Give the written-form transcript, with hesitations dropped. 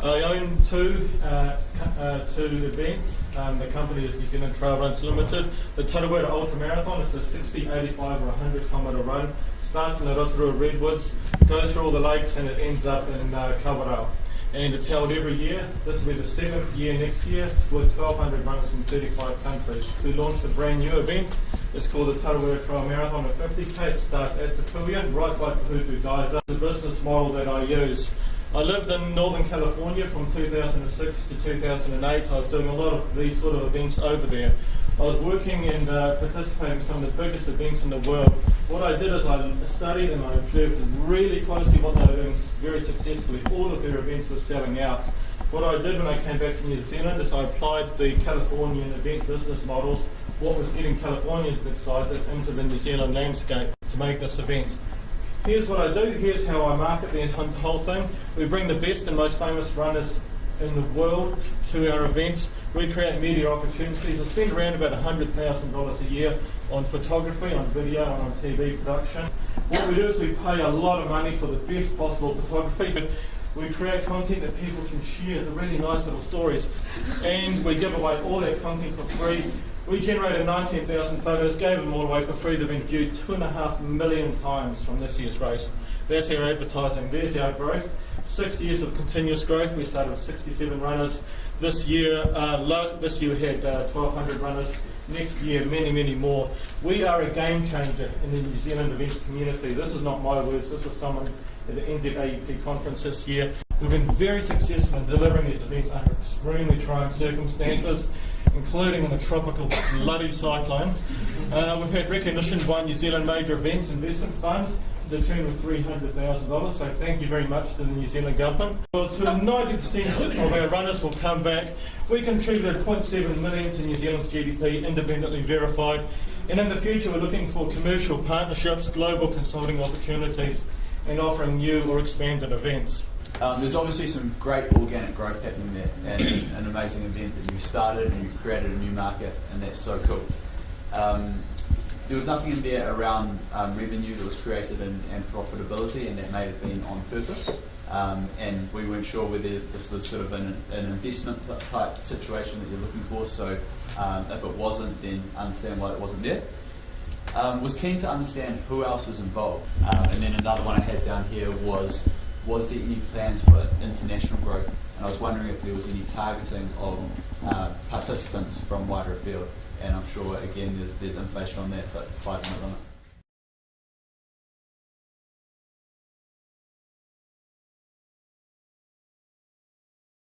I own two events. The company is New Zealand Trail Runs Limited. The Rotorua Ultra Marathon is a 60, 85 or 100 kilometre run. Starts in the Rotorua Redwoods, goes through all the lakes and it ends up in Kawarau. And it's held every year. This will be the 7th year next year with 1,200 runners from 35 countries. We launched a brand new event. It's called the Rotorua Trail Marathon at 50k. It starts at Te Puia, right by Hutu Geyser. The business model that I use. I lived in Northern California from 2006 to 2008. I was doing a lot of these sort of events over there. I was working and participating in some of the biggest events in the world. What I did is I studied and I observed really closely what they were doing very successfully. All of their events were selling out. What I did when I came back to New Zealand is I applied the Californian event business models, what was getting Californians excited, into the New Zealand landscape to make this event. Here's what I do, here's how I market the whole thing. We bring the best and most famous runners in the world to our events. We create media opportunities. I spend around about $100,000 a year on photography, on video, and on TV production. What we do is we pay a lot of money for the best possible photography, but we create content that people can share, the really nice little stories, and we give away all that content for free. We generated 19,000 photos, gave them all away for free. They've been viewed 2.5 million times from this year's race. That's our advertising. There's our growth. 6 years of continuous growth. We started with 67 runners. This year we had 1,200 runners. Next year, many, many more. We are a game changer in the New Zealand events community. This is not my words. This was someone at the NZAEP conference this year. We've been very successful in delivering these events under extremely trying circumstances, including in the tropical bloody cyclone. We've had recognition by New Zealand Major Events Investment Fund to the tune of $300,000, so thank you very much to the New Zealand Government. Well, to 90% of our runners will come back. We contributed $0.7 million to New Zealand's GDP, independently verified, and in the future we're looking for commercial partnerships, global consulting opportunities, and offering new or expanded events. There's obviously some great organic growth happening there, and an amazing event that you started and you created a new market, and that's so cool. There was nothing in there around revenue that was created and profitability, and that may have been on purpose. And we weren't sure whether this was sort of an investment type situation that you're looking for, so if it wasn't, then understand why it wasn't there. Was keen to understand who else is involved. And then another one I had down here was there any plans for international growth? And I was wondering if there was any targeting of participants from wider afield. And I'm sure, again, there's information on that, but 5 minutes